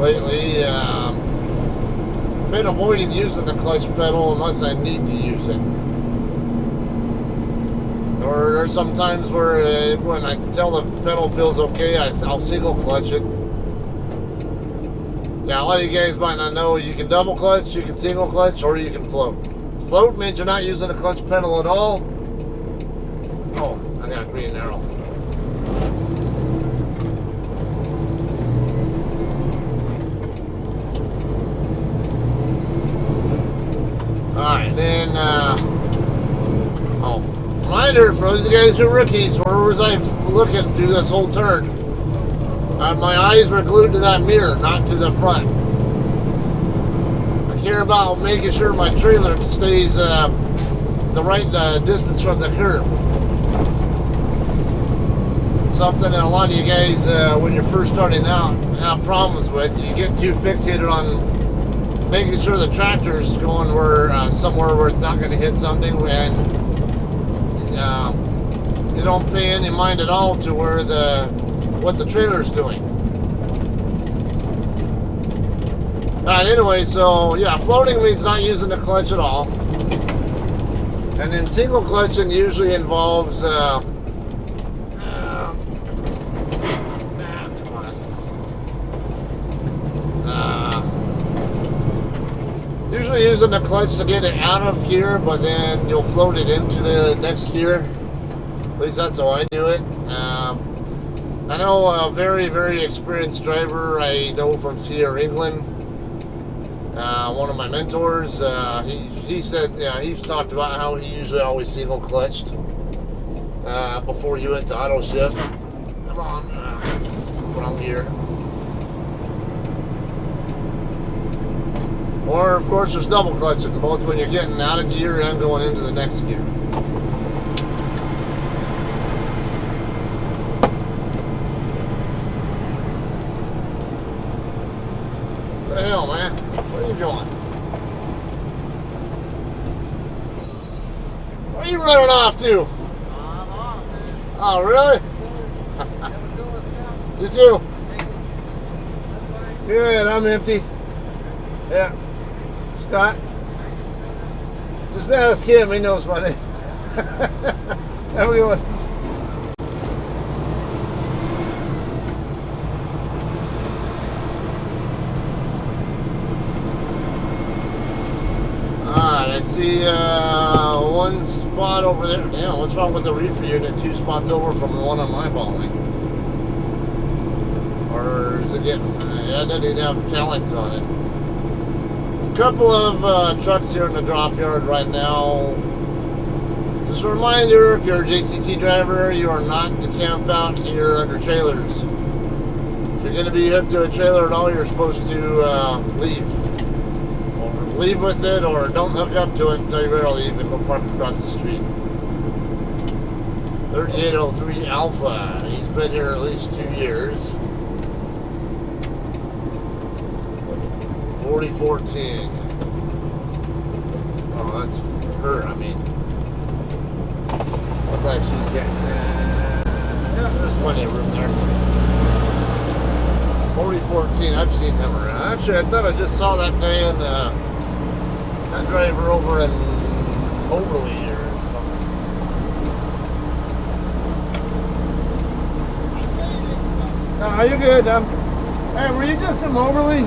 lately, I've been avoiding using the clutch pedal unless I need to use it. Or there's some times where when I tell the pedal feels okay, I'll single clutch it. Now, a lot of you guys might not know, you can double clutch, you can single clutch, or you can float. Float means you're not using a clutch pedal at all. Oh, I got a green arrow. Alright, then, reminder for those of you guys who are rookies, where was I looking through this whole turn? My eyes were glued to that mirror, not to the front. I care about making sure my trailer stays the right distance from the curb. It's something that a lot of you guys, when you're first starting out, have problems with. You get too fixated on making sure the tractor's going somewhere where it's not going to hit something, and you don't pay any mind at all to what the trailer's doing. Alright, anyway, so yeah, floating means not using the clutch at all. And then single clutching usually involves come on. Usually using the clutch to get it out of gear, but then you'll float it into the next gear. At least that's how I do it. I know a very, very experienced driver I know from Sierra, England. One of my mentors, he said, he's talked about how he usually always single clutched before he went to auto shift. Come on, wrong gear. Or of course there's double clutching, both when you're getting out of gear and going into the next gear. What the hell, man? Where are you going? Where are you running off to? I'm off, man. Oh, really? You too. Good, I'm empty. Yeah. Scott? Just ask him, he knows my name. Have a good one. Alright, I see one spot over there. Yeah, what's wrong with the reefer unit 2 spots over from the one I'm eyeballing? Or is it getting... yeah, it doesn't even have talents on it. A couple of trucks here in the drop yard right now. Just a reminder, if you're a JCT driver, you are not to camp out here under trailers. If you're going to be hooked to a trailer at all, you're supposed to leave. Or leave with it, or don't hook up to it until you're ready to leave and go park across the street. 3803 Alpha. He's been here at least 2 years. 4014. Oh, that's her, I mean. Looks like she's getting... yeah, there's plenty of room there. 4014, I've seen him around. Actually, I thought I just saw that guy in that driver over in Overly or something. No, you're good. Hey, were you just in Overly?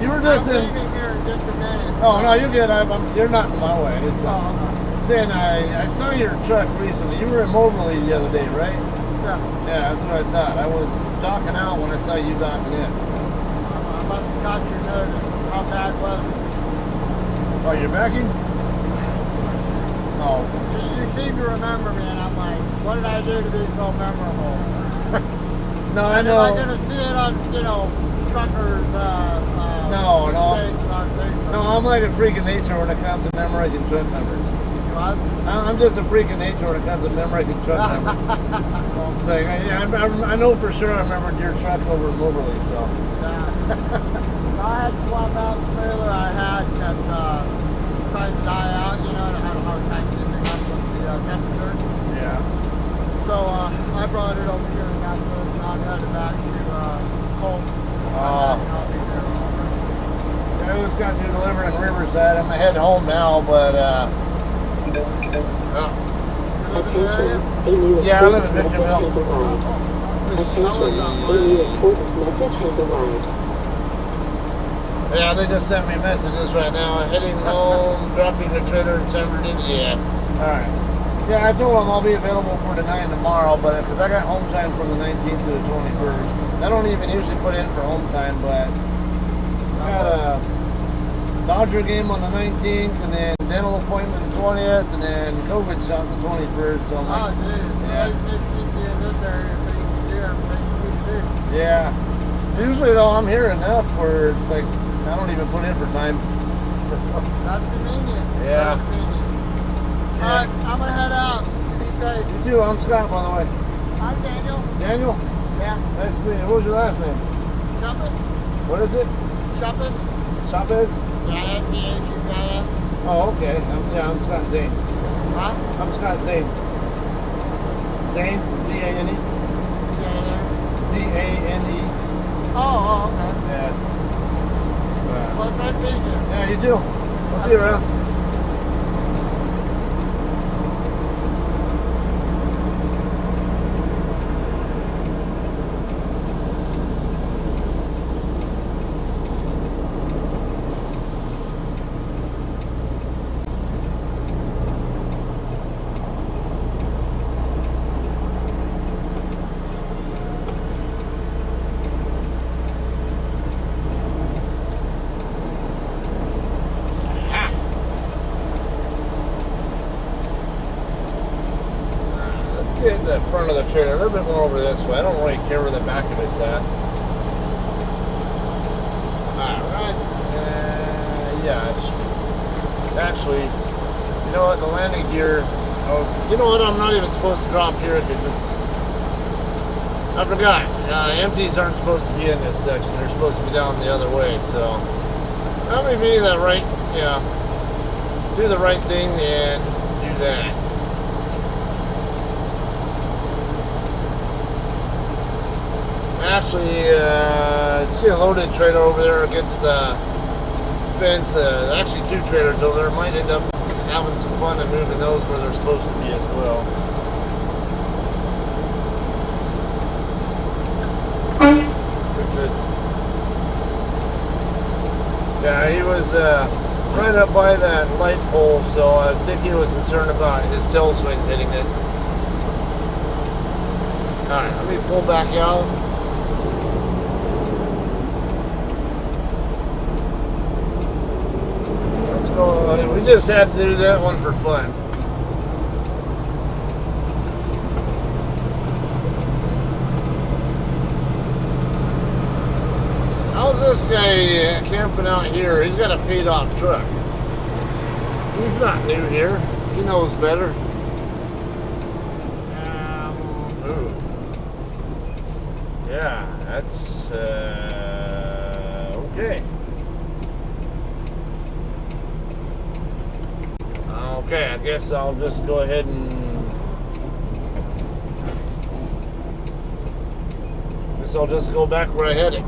You were just I'm in... leaving here in just a minute. Oh, no, you're good. You're not in my way. It's, Oh, saying I saw your truck recently. You were in Moberly the other day, right? yeah. Yeah, that's what I thought. I was docking out when I saw you docking in. I must have caught your notice. How bad was it? Oh, you're backing? Oh. You seem to remember me, and I'm like, what did I do to be so memorable? No, I And know. Am I going to see it on, truckers' No. mistakes on Facebook? No, I'm like a freak of nature when it comes to memorizing truck numbers. What? I'm just a freak of nature when it comes to memorizing truck numbers. It's like, I know for sure I remembered your truck over in Moberly, so. I had to swap out the trailer I had, kept trying to die out, and I had a hard time keeping up with the temperature. Yeah. So I brought it over here and got this, and I'm headed back to Colt. I'll be there all I right. just got you delivered in Riverside. I'm heading home now, but Attention, a new Yeah, I live in important message Victorville. has arrived. Attention, a new important message has arrived. Yeah, they just sent me messages right now. Heading home, dropping the trailer in San Bernardino. Yeah. All right. Yeah, I told them I'll be available for tonight and tomorrow, but because I got home time from the 19th to the 21st. I don't even usually put in for home time, but I got a Dodger game on the 19th, and then dental appointment the 20th, and then COVID shot the 21st. So I'm Oh, like, dude, yeah. you need to keep me in this area so you can do everything you need to do. Yeah. Usually though, I'm here enough where it's like I don't even put in for time. So, That's convenient. Yeah. Very convenient. Yeah. All right, I'm going to head out. Be safe. you too. I'm Scott, by the way. I'm Daniel. Daniel. Yeah. Nice to meet you. What was your last name? Chuppus. What is it? Chuppus. Chavez? Yeah, S-C-H-U-P-S. Oh, okay. I'm Scott Zane. Huh? I'm Scott Zane. Zane? Z-A-N-E? Yeah. Z-A-N-E. Oh, okay. Yeah. Well, it's nice meeting you. Yeah, you too. We'll see you around. Get the front of the trailer a little bit more over this way. I don't really care where the back of it's at. Alright. Yeah, actually, you know what? The landing gear. Oh, you know what? I'm not even supposed to drop here because it's. I forgot. Empties aren't supposed to be in this section. They're supposed to be down the other way. So, let me be the right. Yeah. Do the right thing and do that. actually see a loaded trailer over there against the fence. Actually, 2 trailers over there. Might end up having some fun and moving those where they're supposed to be as well. Good. Yeah, he was right up by that light pole, so I think he was concerned about his tail swing hitting it. Alright, let me pull back out. Let's go. We just had to do that one for fun. How's this guy camping out here? He's got a paid off truck. He's not new here. He knows better. Ooh. Yeah, that's okay. Okay, I guess I'll just go ahead and I'll just go back where I headed.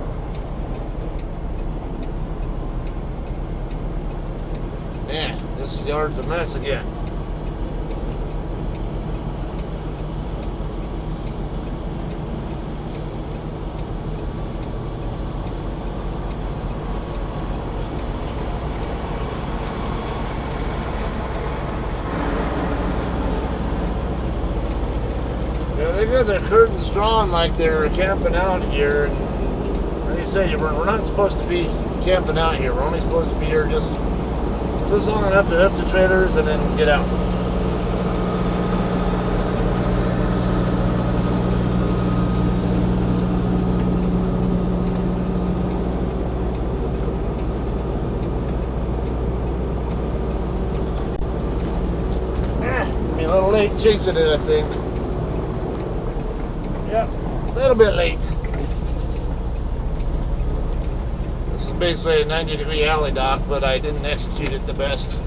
Yeah, this yard's a mess again. Yeah, they got their curtains drawn like they're camping out here. And like you say, we're not supposed to be camping out here. We're only supposed to be here just long enough to hook the trailers and then get out. Be a little late chasing it, I think. Yep, a little bit late. Basically a 90-degree alley dock, but I didn't execute it the best.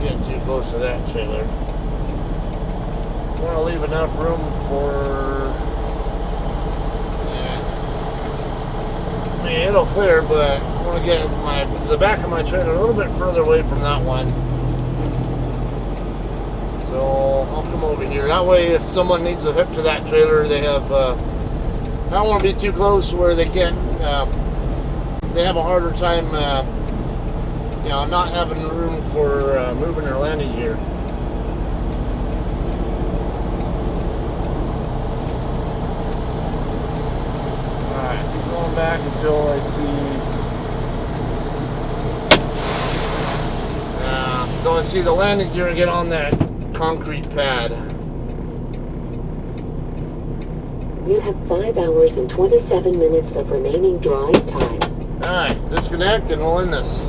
Getting too close to that trailer. Want to leave enough room for. I mean, it'll clear, but I want to get the back of my trailer a little bit further away from that one. So I'll come over here. That way, if someone needs a hook to that trailer, they have. I don't want to be too close where they can't. They have a harder time, not having room for moving their landing gear. Going back until I see the landing gear get on that concrete pad. You have 5 hours and 27 minutes of remaining drive time. Alright, disconnect and we'll end this.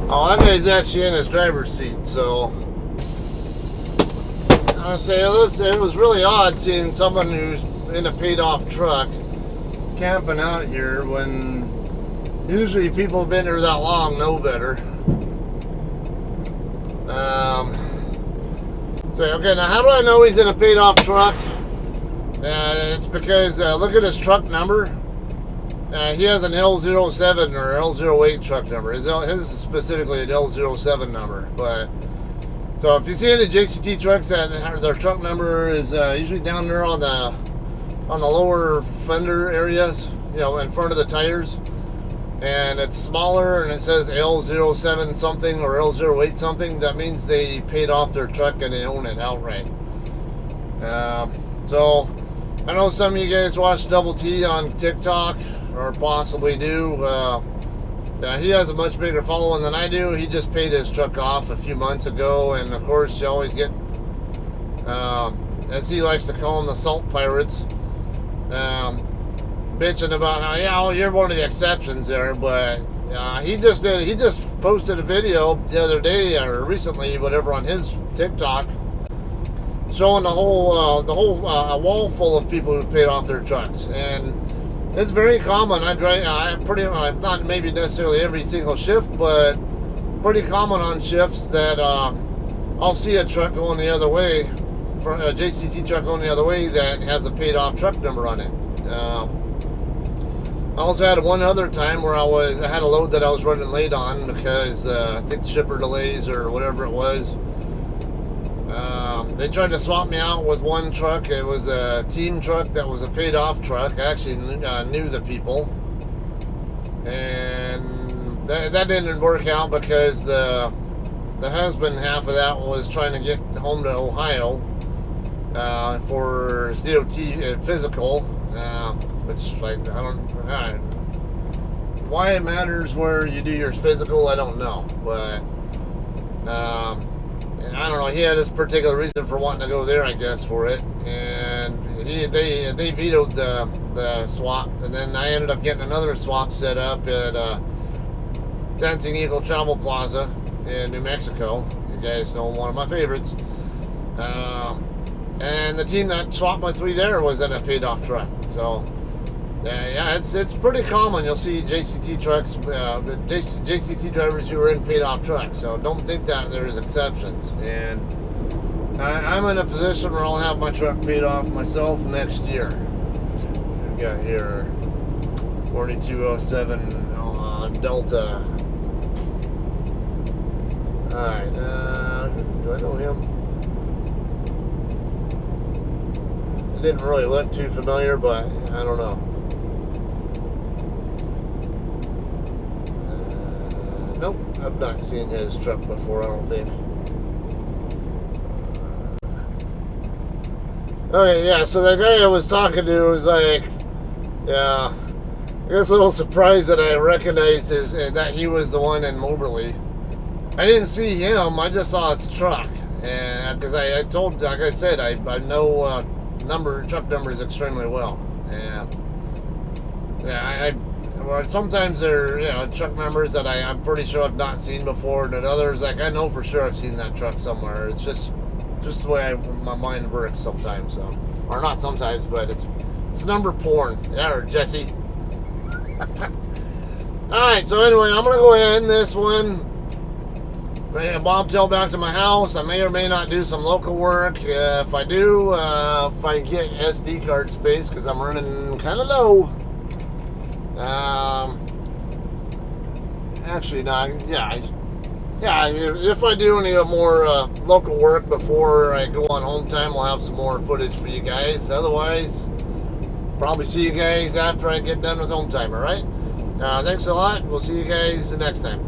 Oh, that guy's actually in his driver's seat, so I would say it was really odd seeing someone who's in a paid-off truck camping out here when usually people who've been here that long know better. Okay, now how do I know he's in a paid-off truck? It's because look at his truck number. He has an L07 or L08 truck number. His is specifically an L07 number. But so if you see any JCT trucks that their truck number is usually down there on the lower fender areas, in front of the tires, and it's smaller and it says L07 something or L08 something, that means they paid off their truck and they own it outright. So I know some of you guys watch Double T on TikTok, or possibly do. He has a much bigger following than I do. He just paid his truck off a few months ago, and of course you always get, as he likes to call them, the salt pirates, bitching about how, yeah, well, you're one of the exceptions there, but he just posted a video the other day or recently, whatever, on his TikTok, showing the whole wall full of people who've paid off their trucks. And it's very common. I not maybe necessarily every single shift, but pretty common on shifts that I'll see a truck going the other way, a JCT truck going the other way that has a paid off truck number on it. I also had one other time where I had a load that I was running late on because I think shipper delays or whatever it was. They tried to swap me out with one truck. It was a team truck that was a paid off truck. I actually knew the people, and that didn't work out because the husband half of that was trying to get home to Ohio for his DOT physical, which, like, why it matters where you do your physical, I don't know, but I don't know. He had his particular reason for wanting to go there, I guess, for it, and they vetoed the swap, and then I ended up getting another swap set up at Dancing Eagle Travel Plaza in New Mexico. You guys know, one of my favorites. And the team that swapped my three there was in a paid-off truck. So, yeah, it's pretty common. You'll see JCT trucks, JCT drivers who are in paid-off trucks. So don't think that there's exceptions. And I'm in a position where I'll have my truck paid off myself next year. We got here 4207 Delta. All right, do I know him? It didn't really look too familiar, but I don't know. Nope, I've not seen his truck before, I don't think. Okay, yeah, so the guy I was talking to was like, yeah, I guess a little surprised that I recognized that he was the one in Moberly. I didn't see him, I just saw his truck. And because I told, like I said, I know truck numbers extremely well. And yeah, well, sometimes they're truck numbers that I'm pretty sure I've not seen before, and others like I know for sure I've seen that truck somewhere. It's just the way my mind works sometimes. So, or not sometimes, but it's number porn. Yeah, Jesse. All right. So anyway, I'm gonna go ahead and end this one. Bobtail back to my house. I may or may not do some local work. If I do, if I get SD card space, because I'm running kind of low. Actually, no. Yeah. If I do any more local work before I go on home time, we'll have some more footage for you guys. Otherwise, probably see you guys after I get done with home time. All right. Thanks a lot. We'll see you guys next time.